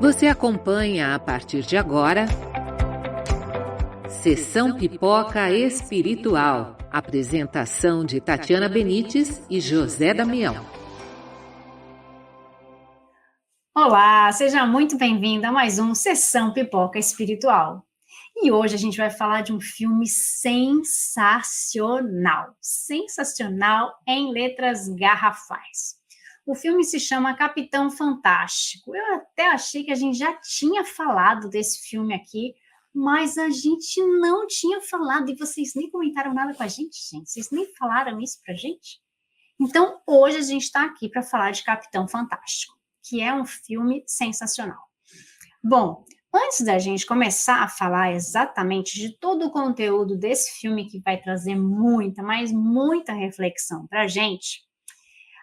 Você acompanha a partir de agora Sessão Pipoca Espiritual. Apresentação de Tatiana Benites e José Damião. Olá, seja muito bem-vindo a mais um Sessão Pipoca Espiritual. E hoje a gente vai falar de um filme sensacional. Sensacional em letras garrafais. O filme se chama Capitão Fantástico. Eu até achei que a gente já tinha falado desse filme aqui, mas a gente não tinha falado, e vocês nem comentaram nada com a gente, gente. Vocês nem falaram isso pra gente. Então, hoje a gente está aqui para falar de Capitão Fantástico, que é um filme sensacional. Bom, antes da gente começar a falar exatamente de todo o conteúdo desse filme que vai trazer muita, mas muita reflexão para a gente,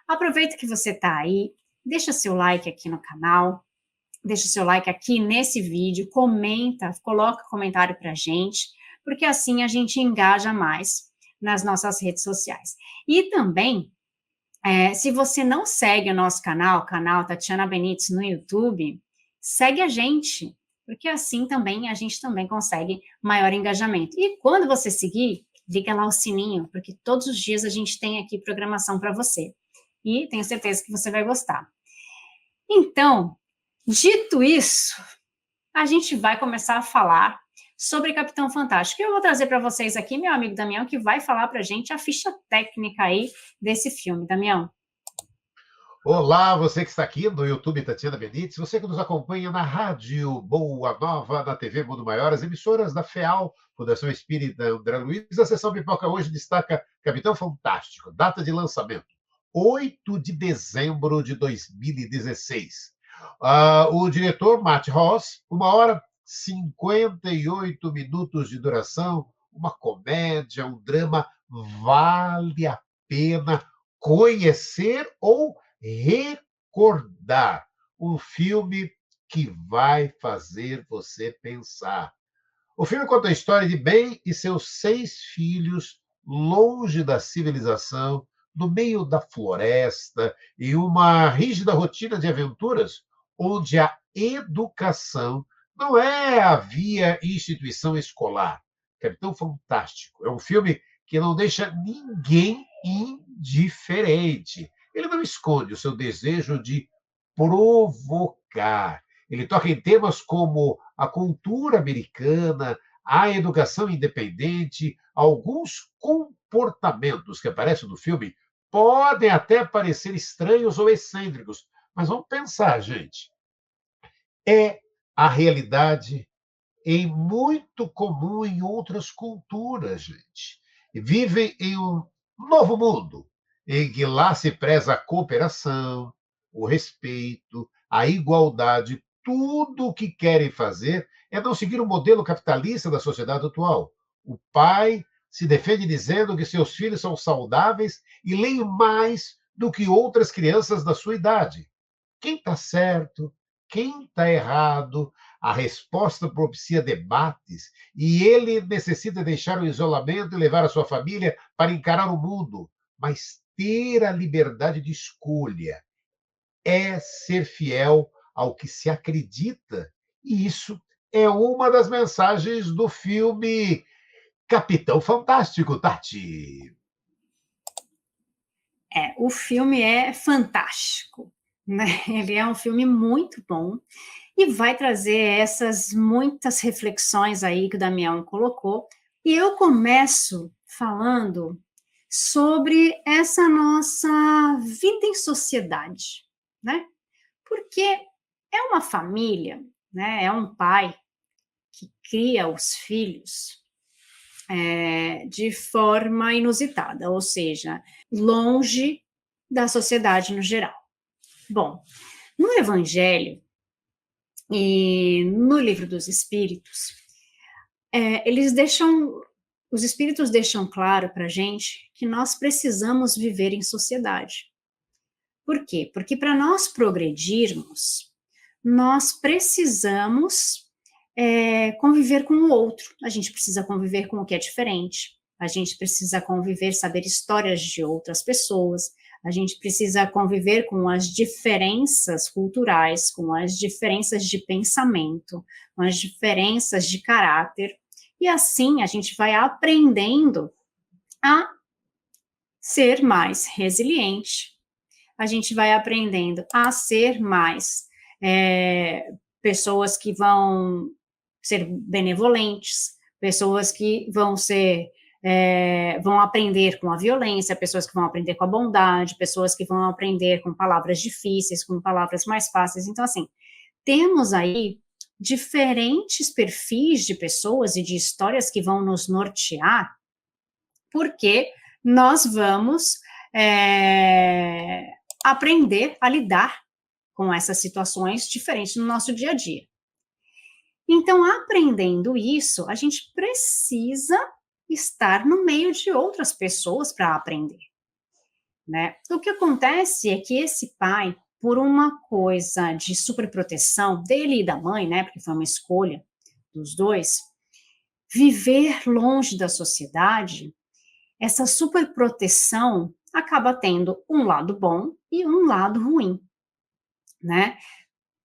aproveita que você está aí, deixa seu like aqui no canal, deixa seu like aqui nesse vídeo, comenta, coloca comentário para a gente, porque assim a gente engaja mais nas nossas redes sociais. E também, se você não segue o nosso canal Tatiana Benites no YouTube, segue a gente, porque assim também a gente também consegue maior engajamento. E quando você seguir, liga lá o sininho, porque todos os dias a gente tem aqui programação para você. E tenho certeza que você vai gostar. Então, dito isso, a gente vai começar a falar sobre Capitão Fantástico. Eu vou trazer para vocês aqui meu amigo Damião, que vai falar para a gente a ficha técnica aí desse filme. Damião. Olá, você que está aqui no YouTube Tatiana Benites, você que nos acompanha na Rádio Boa Nova, na TV Mundo Maior, as emissoras da FEAL, Fundação Espírita André Luiz. A Sessão Pipoca hoje destaca Capitão Fantástico, data de lançamento, 8 de dezembro de 2016. O diretor, Matt Ross, 1h 58 minutos de duração, uma comédia, um drama, vale a pena conhecer ou recordar. Um filme que vai fazer você pensar. O filme conta a história de Ben e seus 6 filhos, longe da civilização, no meio da floresta, em uma rígida rotina de aventuras, onde a educação não é a via instituição escolar. Capitão Fantástico é um filme que não deixa ninguém indiferente. Ele não esconde o seu desejo de provocar. Ele toca em temas como a cultura americana, a educação independente, alguns comportamentos que aparecem no filme podem até parecer estranhos ou excêntricos, mas vamos pensar, gente. É a realidade muito comum em outras culturas, gente. Vivem em um novo mundo, em que lá se preza a cooperação, o respeito, a igualdade. Tudo o que querem fazer é não seguir o modelo capitalista da sociedade atual. O pai se defende dizendo que seus filhos são saudáveis e leem mais do que outras crianças da sua idade. Quem está certo? Quem está errado? A resposta propicia debates e ele necessita deixar o isolamento e levar a sua família para encarar o mundo. Mas ter a liberdade de escolha é ser fiel ao que se acredita. E isso é uma das mensagens do filme Capitão Fantástico, Tati. O filme é fantástico, né? Ele é um filme muito bom e vai trazer essas muitas reflexões aí que o Damião colocou. E eu começo falando sobre essa nossa vida em sociedade, né? Porque é uma família, né? É um pai que cria os filhos de forma inusitada, ou seja, longe da sociedade no geral. Bom, no Evangelho e no Livro dos Espíritos, os Espíritos deixam claro para a gente que nós precisamos viver em sociedade. Por quê? Porque para nós progredirmos, nós precisamos conviver com o outro, a gente precisa conviver com o que é diferente, a gente precisa conviver, saber histórias de outras pessoas, a gente precisa conviver com as diferenças culturais, com as diferenças de pensamento, com as diferenças de caráter, e assim a gente vai aprendendo a ser mais resiliente, a gente vai aprendendo a ser mais pessoas que vão ser benevolentes, pessoas que vão aprender com a violência, pessoas que vão aprender com a bondade, pessoas que vão aprender com palavras difíceis, com palavras mais fáceis. Então, assim, temos aí diferentes perfis de pessoas e de histórias que vão nos nortear, porque nós vamos aprender a lidar com essas situações diferentes no nosso dia a dia. Então, aprendendo isso, a gente precisa estar no meio de outras pessoas para aprender, né? O que acontece é que esse pai, por uma coisa de superproteção dele e da mãe, né, porque foi uma escolha dos dois, viver longe da sociedade, essa superproteção acaba tendo um lado bom e um lado ruim, né?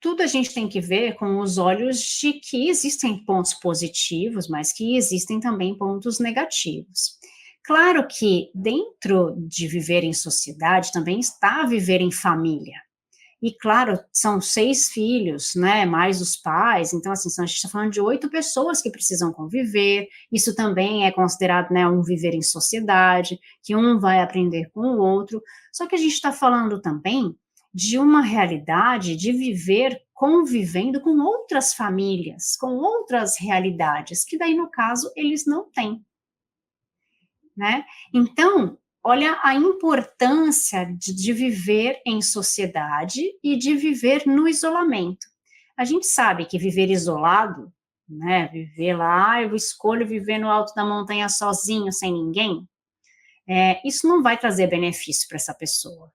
Tudo a gente tem que ver com os olhos de que existem pontos positivos, mas que existem também pontos negativos. Claro que dentro de viver em sociedade também está viver em família. E claro, são 6 filhos, né, mais os pais, então assim, a gente está falando de 8 pessoas que precisam conviver, isso também é considerado, né, um viver em sociedade, que um vai aprender com o outro, só que a gente está falando também de uma realidade de viver convivendo com outras famílias, com outras realidades, que daí, no caso, eles não têm, né? Então, olha a importância de viver em sociedade e de viver no isolamento. A gente sabe que viver isolado, né, viver lá, eu escolho viver no alto da montanha sozinho, sem ninguém, isso não vai trazer benefício para essa pessoa.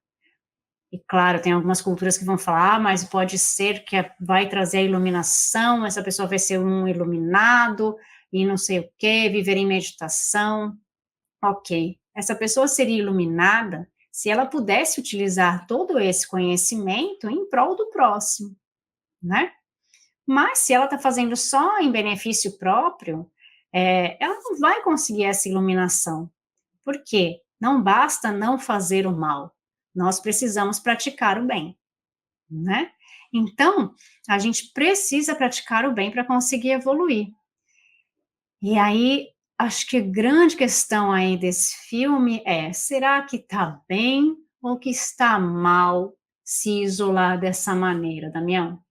E claro, tem algumas culturas que vão falar, mas pode ser que vai trazer a iluminação, essa pessoa vai ser um iluminado, e não sei o quê, viver em meditação. Ok, essa pessoa seria iluminada se ela pudesse utilizar todo esse conhecimento em prol do próximo, né? Mas se ela está fazendo só em benefício próprio, ela não vai conseguir essa iluminação. Por quê? Não basta não fazer o mal, nós precisamos praticar o bem, né? Então, a gente precisa praticar o bem para conseguir evoluir. E aí, acho que a grande questão aí desse filme será que está bem ou que está mal se isolar dessa maneira, Damião?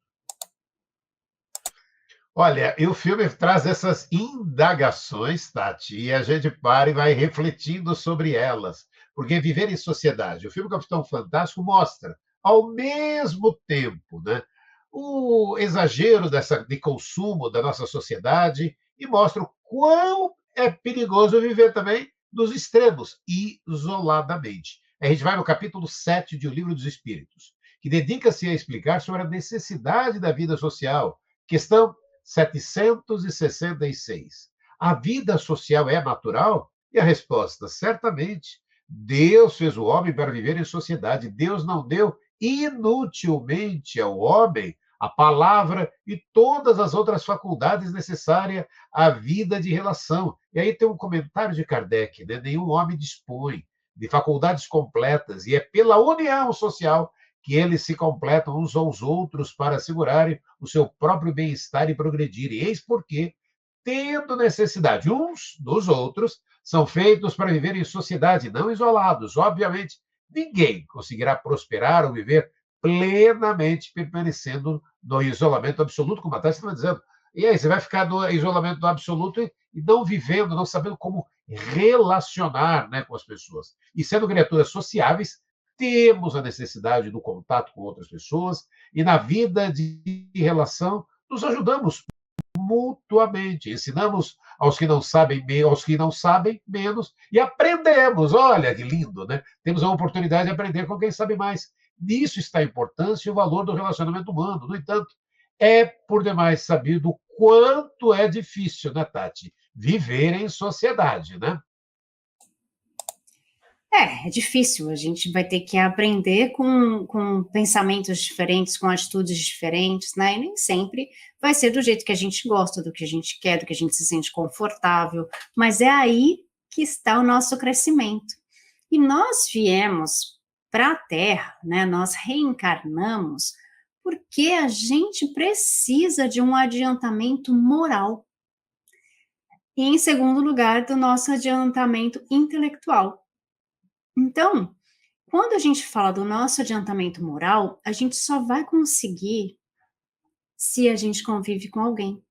Olha, e o filme traz essas indagações, Tati, e a gente para e vai refletindo sobre elas, porque viver em sociedade, o filme Capitão Fantástico mostra, ao mesmo tempo, né, o exagero de consumo da nossa sociedade e mostra o quão é perigoso viver também nos extremos, isoladamente. A gente vai no capítulo 7 de O Livro dos Espíritos, que dedica-se a explicar sobre a necessidade da vida social, questão 766. A vida social é natural? E a resposta, certamente. Deus fez o homem para viver em sociedade. Deus não deu inutilmente ao homem a palavra e todas as outras faculdades necessárias à vida de relação. E aí tem um comentário de Kardec, né? Nenhum homem dispõe de faculdades completas, e é pela união social que eles se completam uns aos outros para assegurarem o seu próprio bem-estar e progredirem. Eis porque, tendo necessidade uns dos outros, são feitos para viver em sociedade, não isolados. Obviamente, ninguém conseguirá prosperar ou viver plenamente permanecendo no isolamento absoluto, como a Tati estava dizendo. E aí, você vai ficar no isolamento absoluto e não vivendo, não sabendo como relacionar, né, com as pessoas. E sendo criaturas sociáveis, temos a necessidade do contato com outras pessoas e na vida de relação nos ajudamos mutuamente, ensinamos aos que não sabem, menos e aprendemos. Olha que lindo, né? Temos a oportunidade de aprender com quem sabe mais. Nisso está a importância e o valor do relacionamento humano. No entanto, é por demais sabido o quanto é difícil, né, Tati, viver em sociedade, né? É difícil, a gente vai ter que aprender com pensamentos diferentes, com atitudes diferentes, né? E nem sempre vai ser do jeito que a gente gosta, do que a gente quer, do que a gente se sente confortável, mas é aí que está o nosso crescimento. E nós viemos para a Terra, né? Nós reencarnamos porque a gente precisa de um adiantamento moral. E, em segundo lugar, do nosso adiantamento intelectual. Então, quando a gente fala do nosso adiantamento moral, a gente só vai conseguir se a gente convive com alguém.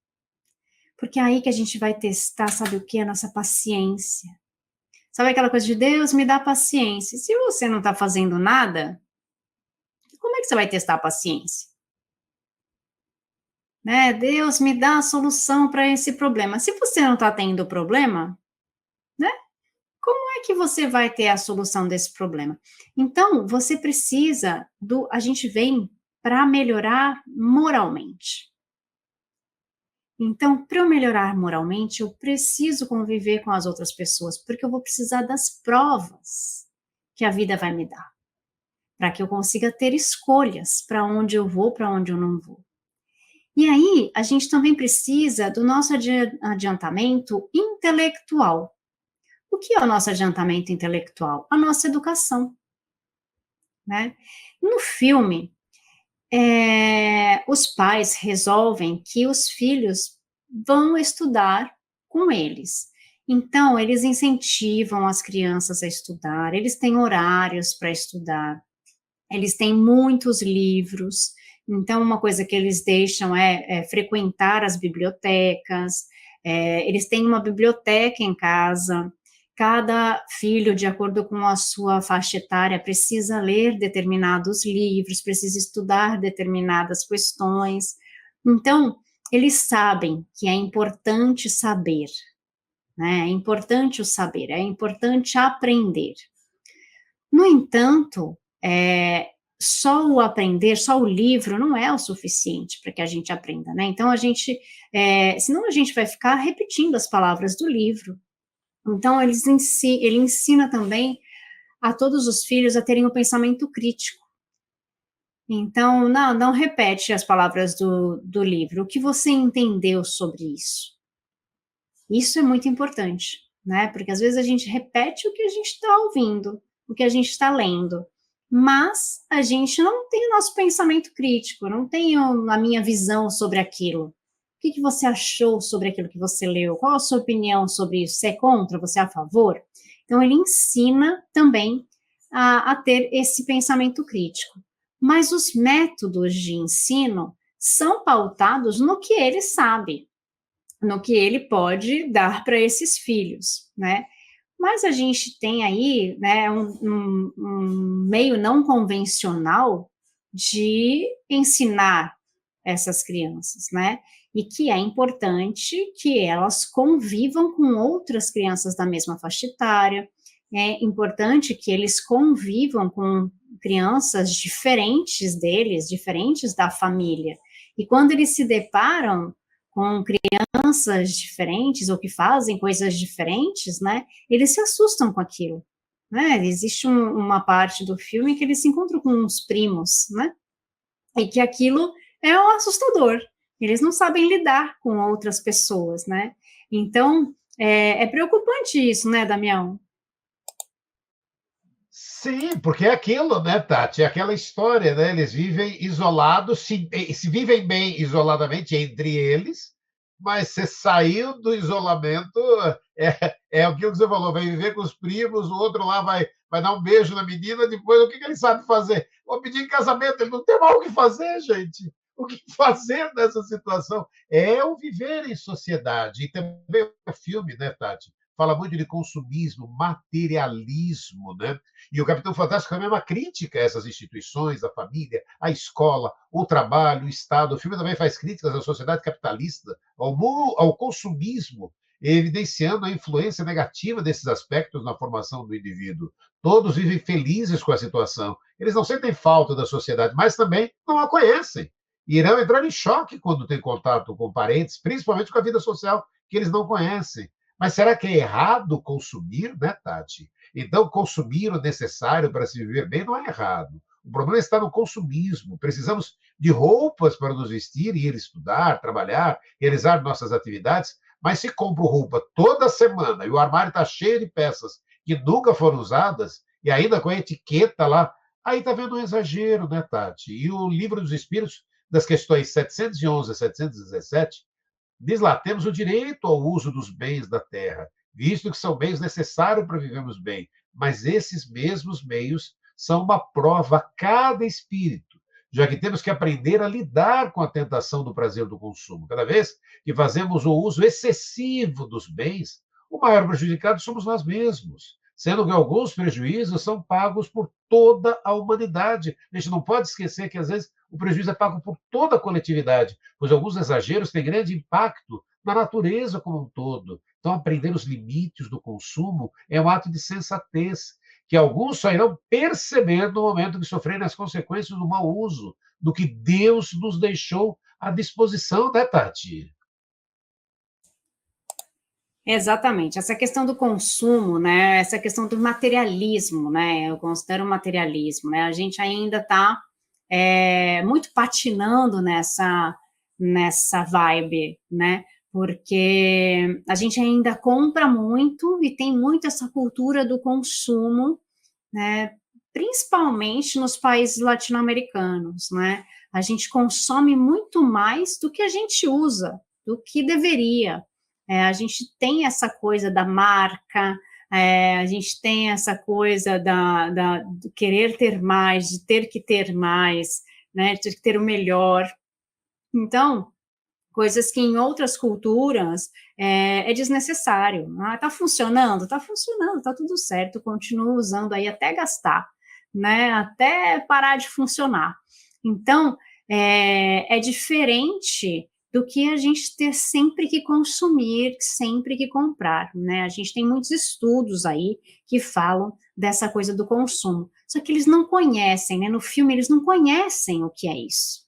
Porque é aí que a gente vai testar, sabe o que? A nossa paciência. Sabe aquela coisa de Deus me dá paciência? Se você não está fazendo nada, como é que você vai testar a paciência? Né? Deus me dá a solução para esse problema. Se você não está tendo problema, né? Como é que você vai ter a solução desse problema? Então, você precisa a gente vem para melhorar moralmente. Então, para eu melhorar moralmente, eu preciso conviver com as outras pessoas, porque eu vou precisar das provas que a vida vai me dar, para que eu consiga ter escolhas para onde eu vou, para onde eu não vou. E aí, a gente também precisa do nosso adiantamento intelectual. O que é o nosso adiantamento intelectual? A nossa educação, né? No filme, os pais resolvem que os filhos vão estudar com eles. Então, eles incentivam as crianças a estudar, eles têm horários para estudar, eles têm muitos livros. Então, uma coisa que eles deixam é frequentar as bibliotecas, eles têm uma biblioteca em casa. Cada filho, de acordo com a sua faixa etária, precisa ler determinados livros, precisa estudar determinadas questões. Então, eles sabem que é importante saber, né? É importante o saber, é importante aprender. No entanto, só o aprender, só o livro não é o suficiente para que a gente aprenda, né? Então, senão a gente vai ficar repetindo as palavras do livro. Então, ele ensina também a todos os filhos a terem o pensamento crítico. Então, não repete as palavras do livro. O que você entendeu sobre isso? Isso é muito importante, né? Porque às vezes a gente repete o que a gente está ouvindo, o que a gente está lendo, mas a gente não tem o nosso pensamento crítico, não tem a minha visão sobre aquilo. O que você achou sobre aquilo que você leu? Qual a sua opinião sobre isso? Você é contra? Você é a favor? Então, ele ensina também a ter esse pensamento crítico. Mas os métodos de ensino são pautados no que ele sabe, no que ele pode dar para esses filhos, né? Mas a gente tem aí, né, um meio não convencional de ensinar essas crianças, né? E que é importante que elas convivam com outras crianças da mesma faixa etária, é importante que eles convivam com crianças diferentes deles, diferentes da família. E quando eles se deparam com crianças diferentes ou que fazem coisas diferentes, né, eles se assustam com aquilo, né? Existe uma parte do filme que eles se encontram com uns primos, né? E que aquilo é um assustador. Eles não sabem lidar com outras pessoas, né? Então, é preocupante isso, né, Damião? Sim, porque é aquilo, né, Tati? É aquela história, né? Eles vivem isolados, se vivem bem isoladamente entre eles, mas você saiu do isolamento, é aquilo que você falou, vai viver com os primos, o outro lá vai dar um beijo na menina, depois o que ele sabe fazer? Vou pedir em casamento, ele não tem mais o que fazer, gente. O que fazer nessa situação? É o viver em sociedade. E também o filme, né, Tati? Fala muito de consumismo, materialismo, né? E o Capitão Fantástico também é uma crítica a essas instituições, a família, a escola, o trabalho, o Estado. O filme também faz críticas à sociedade capitalista, ao consumismo, evidenciando a influência negativa desses aspectos na formação do indivíduo. Todos vivem felizes com a situação. Eles não sentem falta da sociedade, mas também não a conhecem. E irão entrar em choque quando têm contato com parentes, principalmente com a vida social que eles não conhecem. Mas será que é errado consumir, né, Tati? Então, consumir o necessário para se viver bem não é errado. O problema está no consumismo. Precisamos de roupas para nos vestir e ir estudar, trabalhar, realizar nossas atividades, mas se compro roupa toda semana e o armário está cheio de peças que nunca foram usadas, e ainda com a etiqueta lá, aí está vendo um exagero, né, Tati? E o Livro dos Espíritos, das questões 711 a 717, diz lá: temos o direito ao uso dos bens da terra, visto que são bens necessários para vivermos bem, mas esses mesmos meios são uma prova a cada espírito, já que temos que aprender a lidar com a tentação do prazer do consumo. Cada vez que fazemos o uso excessivo dos bens, o maior prejudicado somos nós mesmos, sendo que alguns prejuízos são pagos por toda a humanidade. A gente não pode esquecer que, às vezes, o prejuízo é pago por toda a coletividade, pois alguns exageros têm grande impacto na natureza como um todo. Então, aprender os limites do consumo é um ato de sensatez, que alguns só irão perceber no momento que sofrerem as consequências do mau uso, do que Deus nos deixou à disposição, né, Tati? Exatamente, essa questão do consumo, né, essa questão do materialismo, né, eu considero materialismo, né, a gente ainda está muito patinando nessa vibe, né, porque a gente ainda compra muito e tem muito essa cultura do consumo, né, principalmente nos países latino-americanos, né, a gente consome muito mais do que a gente usa, do que deveria. A gente tem essa coisa da marca, a gente tem essa coisa de querer ter mais, de ter que ter mais, né, de ter que ter o melhor. Então, coisas que em outras culturas é desnecessário. Tá funcionando? Tá funcionando, tá tudo certo, continuo usando aí até gastar, né, até parar de funcionar. Então, é diferente do que a gente ter sempre que consumir, sempre que comprar, né? A gente tem muitos estudos aí que falam dessa coisa do consumo, só que eles não conhecem, né? No filme eles não conhecem o que é isso.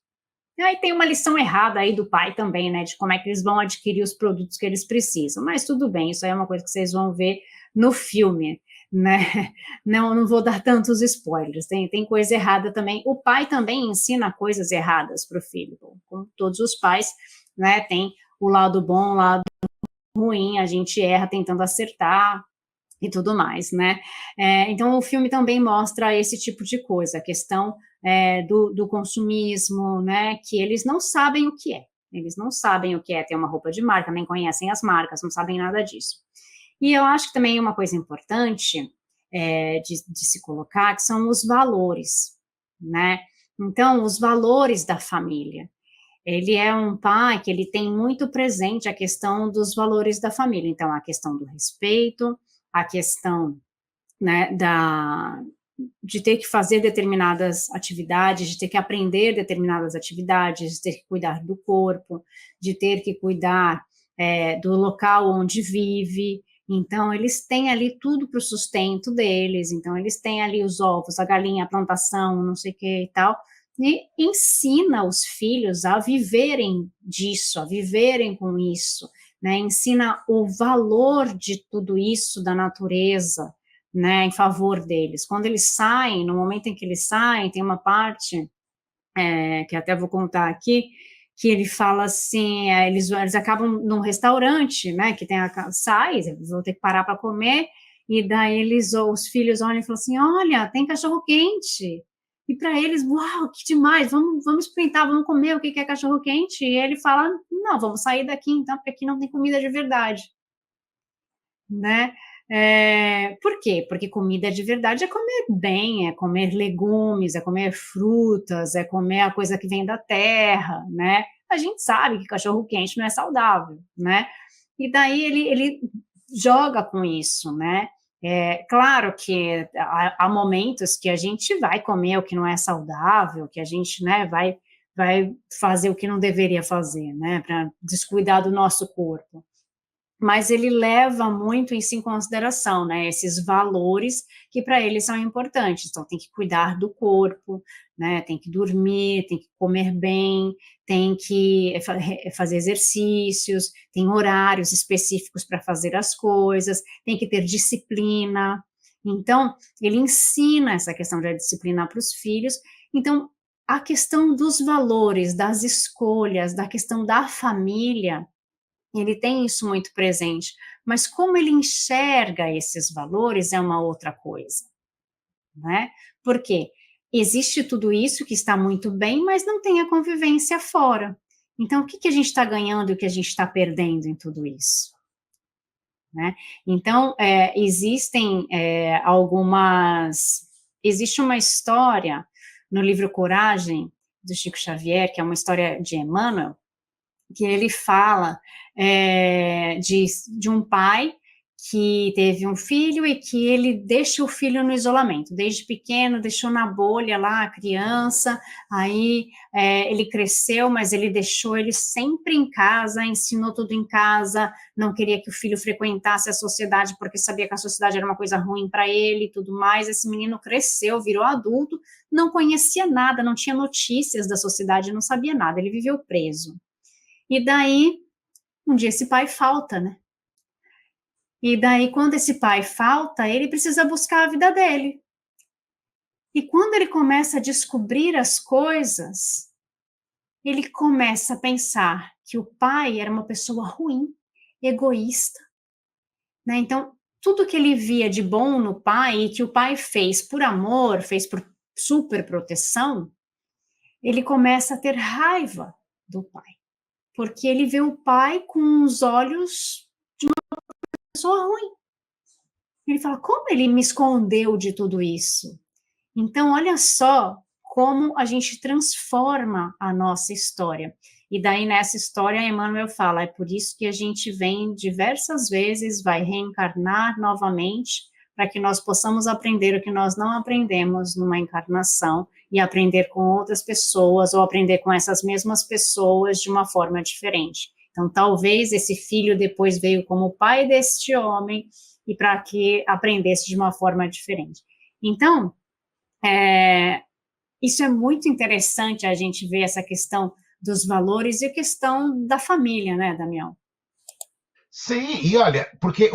E aí tem uma lição errada aí do pai também, né? De como é que eles vão adquirir os produtos que eles precisam, mas tudo bem, isso aí é uma coisa que vocês vão ver no filme, né? Não vou dar tantos spoilers, tem coisa errada também. O pai também ensina coisas erradas para o filho, como todos os pais, né? Tem o lado bom, o lado ruim, a gente erra tentando acertar e tudo mais, né? Então o filme também mostra esse tipo de coisa, a questão do consumismo, né? Que eles não sabem o que é. Eles não sabem o que é ter uma roupa de marca, nem conhecem as marcas, não sabem nada disso. E eu acho que também uma coisa importante de se colocar, que são os valores, né? Então, os valores da família. Ele é um pai que ele tem muito presente a questão dos valores da família. Então, a questão do respeito, a questão, né, de ter que fazer determinadas atividades, de ter que aprender determinadas atividades, de ter que cuidar do corpo, de ter que cuidar do local onde vive. Então, eles têm ali tudo para o sustento deles, então eles têm ali os ovos, a galinha, a plantação, não sei o que e tal, e ensina os filhos a viverem disso, a viverem com isso, né? Ensina o valor de tudo isso da natureza, né, em favor deles. Quando eles saem, no momento em que eles saem, tem uma parte que até vou contar aqui, que ele fala assim, eles acabam num restaurante, né, que tem sai, eles vão ter que parar para comer, e daí os filhos olham e falam assim, olha, tem cachorro quente, e para eles, uau, que demais, vamos experimentar, vamos comer o que é cachorro quente, e ele fala, não, vamos sair daqui então, porque aqui não tem comida de verdade, né? Por quê? Porque comida de verdade é comer bem, é comer legumes, é comer frutas, é comer a coisa que vem da terra, né? A gente sabe que cachorro quente não é saudável, né? E daí ele joga com isso, né? Claro que há momentos que a gente vai comer o que não é saudável, que a gente, né, vai fazer o que não deveria fazer, né? Para descuidar do nosso corpo. mas ele leva muito isso em consideração, né? Esses valores que para ele são importantes. Então, tem que cuidar do corpo, né? Tem que dormir, tem que comer bem, tem que fazer exercícios, tem horários específicos para fazer as coisas, tem que ter disciplina. Então, ele ensina essa questão da disciplina para os filhos. Então, a questão dos valores, das escolhas, da questão da família, ele tem isso muito presente, mas como ele enxerga esses valores é uma outra coisa, né? Porque existe tudo isso que está muito bem, mas não tem a convivência fora. Então, o que a gente está ganhando e o que a gente está perdendo em tudo isso? Né? Então, existem existe uma história no livro Coragem, do Chico Xavier, que é uma história de Emmanuel, que ele fala de um pai que teve um filho e que ele deixa o filho no isolamento, desde pequeno, deixou na bolha lá a criança, aí ele cresceu, mas ele deixou ele sempre em casa, ensinou tudo em casa, não queria que o filho frequentasse a sociedade, porque sabia que a sociedade era uma coisa ruim para ele e tudo mais. Esse menino cresceu, virou adulto, não conhecia nada, não tinha notícias da sociedade, não sabia nada, ele viveu preso. E daí, um dia esse pai falta, né? E daí, quando esse pai falta, ele precisa buscar a vida dele. E quando ele começa a descobrir as coisas, ele começa a pensar que o pai era uma pessoa ruim, egoísta, né? Então, tudo que ele via de bom no pai e que o pai fez por amor, fez por super proteção, ele começa a ter raiva do pai. Porque ele vê o pai com os olhos de uma pessoa ruim. Ele fala, como ele me escondeu de tudo isso? Então, olha só como a gente transforma a nossa história. E daí, nessa história, Emmanuel fala, é por isso que a gente vem diversas vezes, vai reencarnar novamente, para que nós possamos aprender o que nós não aprendemos numa encarnação e aprender com outras pessoas ou aprender com essas mesmas pessoas de uma forma diferente. Então, talvez esse filho depois veio como pai deste homem e para que aprendesse de uma forma diferente. Então, isso é muito interessante a gente ver essa questão dos valores e a questão da família, né, Damião? Sim, e olha, porque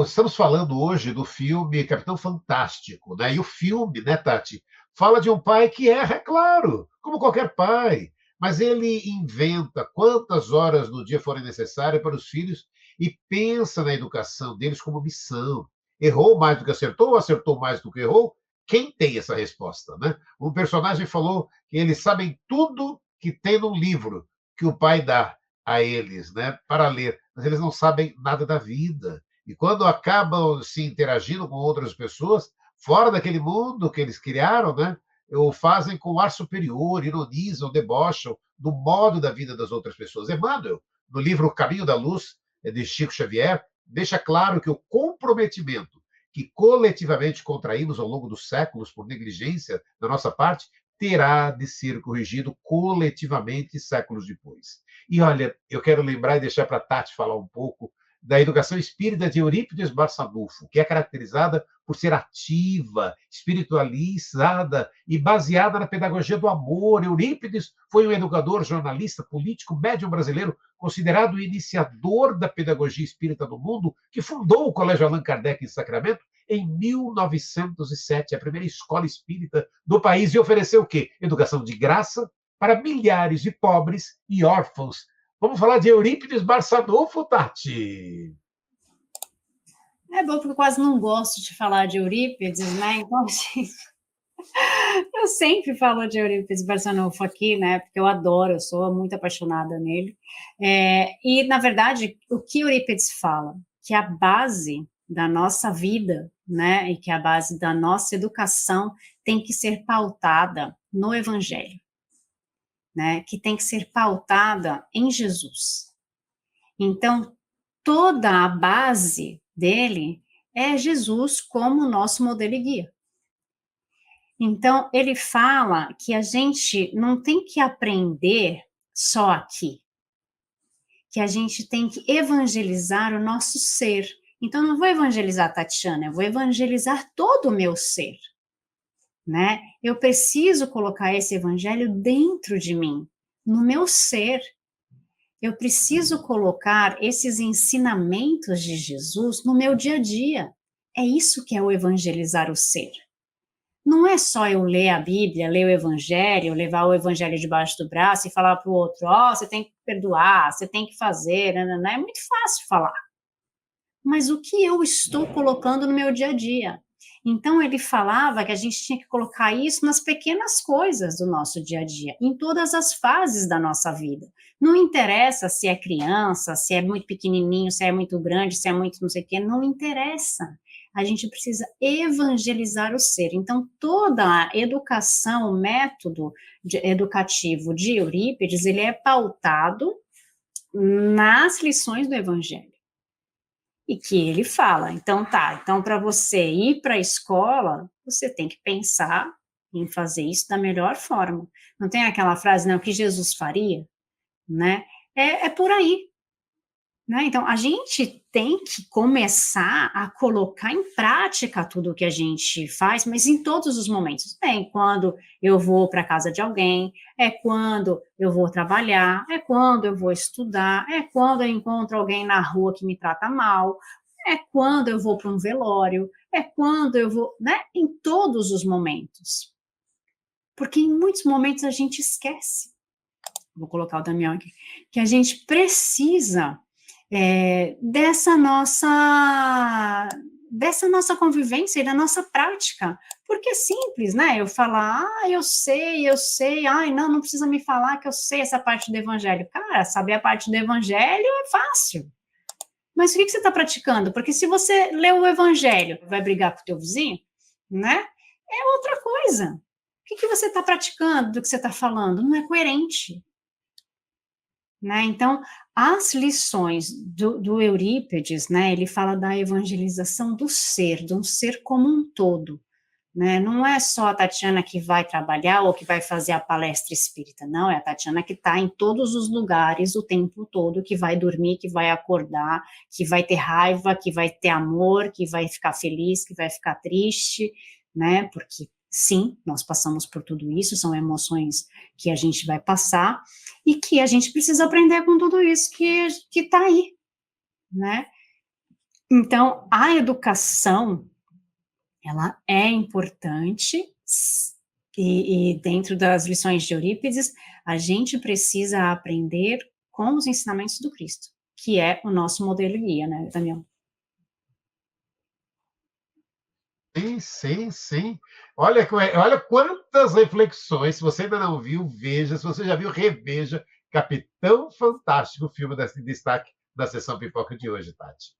estamos falando hoje do filme Capitão Fantástico, né? E o filme, né, Tati, fala de um pai que erra, é claro, como qualquer pai, mas ele inventa quantas horas no dia forem necessárias para os filhos e pensa na educação deles como missão. Errou mais do que acertou ou acertou mais do que errou? Quem tem essa resposta, né? Um personagem falou que eles sabem tudo que tem no livro que o pai dá a eles, né, para ler, mas eles não sabem nada da vida. E quando acabam se interagindo com outras pessoas, fora daquele mundo que eles criaram, né, o fazem com ar superior, ironizam, debocham do modo da vida das outras pessoas. Emmanuel, no livro O Caminho da Luz, de Chico Xavier, deixa claro que o comprometimento que coletivamente contraímos ao longo dos séculos por negligência da nossa parte terá de ser corrigido coletivamente séculos depois. E olha, eu quero lembrar e deixar para a Tati falar um pouco da educação espírita de Eurípides Barçanufo, que é caracterizada por ser ativa, espiritualizada e baseada na pedagogia do amor. Eurípides foi um educador, jornalista, político, médium brasileiro, considerado o iniciador da pedagogia espírita no mundo, que fundou o Colégio Allan Kardec em Sacramento em 1907, a primeira escola espírita do país, e ofereceu o quê? Educação de graça para milhares de pobres e órfãos. Vamos falar de Eurípides Barçanufo, Tati? É bom porque eu quase não gosto de falar de Eurípides, né? Então, assim, eu sempre falo de Eurípides Barçanufo aqui, né? Porque eu adoro, eu sou muito apaixonada nele. E, na verdade, o que Eurípides fala? Que a base da nossa vida, né? E que a base da nossa educação tem que ser pautada no Evangelho, né? Que tem que ser pautada em Jesus. Então, toda a base dele é Jesus como nosso modelo e guia. Então, ele fala que a gente não tem que aprender só aqui, que a gente tem que evangelizar o nosso ser. Então, eu não vou evangelizar a Tatiana, eu vou evangelizar todo o meu ser, né? Eu preciso colocar esse evangelho dentro de mim, no meu ser. Eu preciso colocar esses ensinamentos de Jesus no meu dia a dia. É isso que é o evangelizar o ser. Não é só eu ler a Bíblia, ler o Evangelho, levar o Evangelho debaixo do braço e falar para o outro, você tem que perdoar, você tem que fazer, é muito fácil falar. Mas o que eu estou colocando no meu dia a dia? Então, ele falava que a gente tinha que colocar isso nas pequenas coisas do nosso dia a dia, em todas as fases da nossa vida. Não interessa se é criança, se é muito pequenininho, se é muito grande, se é muito não sei o quê, não interessa. A gente precisa evangelizar o ser. Então, toda a educação, o método educativo de Eurípides, ele é pautado nas lições do Evangelho. E que ele fala, então para você ir para a escola, você tem que pensar em fazer isso da melhor forma. Não tem aquela frase, o que Jesus faria? Né? É por aí. Né? Então, a gente tem que começar a colocar em prática tudo o que a gente faz, mas em todos os momentos. Quando eu vou para a casa de alguém, é quando eu vou trabalhar, é quando eu vou estudar, é quando eu encontro alguém na rua que me trata mal, é quando eu vou para um velório, é quando eu vou, em todos os momentos. Porque em muitos momentos a gente esquece, vou colocar o Damião aqui, que a gente precisa dessa nossa convivência e da nossa prática, porque é simples, né, eu falar, eu sei, não precisa me falar que eu sei essa parte do evangelho, cara, saber a parte do evangelho é fácil, mas o que você está praticando? Porque se você lê o evangelho, vai brigar com o teu vizinho, né, é outra coisa, o que você está praticando do que você está falando? Não é coerente. Né? Então, as lições do Eurípides, né, ele fala da evangelização do ser, de um ser como um todo. Né? Não é só a Tatiana que vai trabalhar ou que vai fazer a palestra espírita, não, é a Tatiana que está em todos os lugares o tempo todo, que vai dormir, que vai acordar, que vai ter raiva, que vai ter amor, que vai ficar feliz, que vai ficar triste, né? Porque sim, nós passamos por tudo isso, são emoções que a gente vai passar e que a gente precisa aprender com tudo isso que está aí, né? Então, a educação, ela é importante e dentro das lições de Eurípides, a gente precisa aprender com os ensinamentos do Cristo, que é o nosso modelo guia, né, Daniel? Sim. Olha quantas reflexões. Se você ainda não viu, veja. Se você já viu, reveja. Capitão Fantástico, filme de destaque da sessão pipoca de hoje, Tati.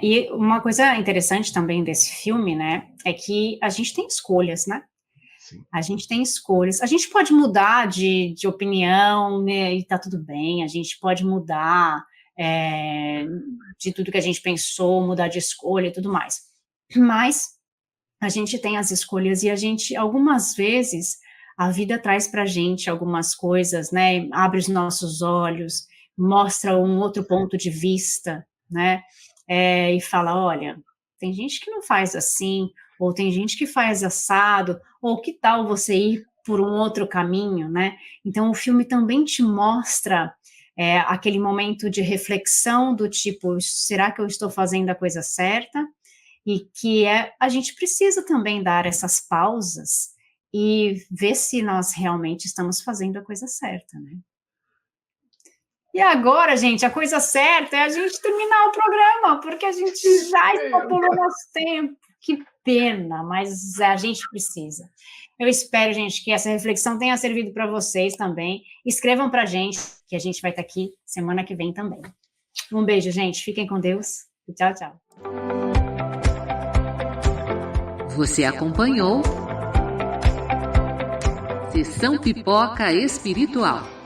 E uma coisa interessante também desse filme, né, é que a gente tem escolhas, né? Sim. A gente tem escolhas. A gente pode mudar de opinião, né, e tá tudo bem. A gente pode mudar de tudo que a gente pensou, mudar de escolha e tudo mais. Mas a gente tem as escolhas e a gente, algumas vezes, a vida traz para a gente algumas coisas, né, abre os nossos olhos, mostra um outro ponto de vista, né, e fala, olha, tem gente que não faz assim, ou tem gente que faz assado, ou que tal você ir por um outro caminho, né, então o filme também te mostra aquele momento de reflexão do tipo, será que eu estou fazendo a coisa certa? E que a gente precisa também dar essas pausas e ver se nós realmente estamos fazendo a coisa certa, né? E agora, gente, a coisa certa é a gente terminar o programa, porque a gente já extrapolou nosso tempo. Que pena, mas a gente precisa. Eu espero, gente, que essa reflexão tenha servido para vocês também. Escrevam para a gente, que a gente vai estar aqui semana que vem também. Um beijo, gente. Fiquem com Deus. E tchau, tchau. Você acompanhou Sessão Pipoca Espiritual.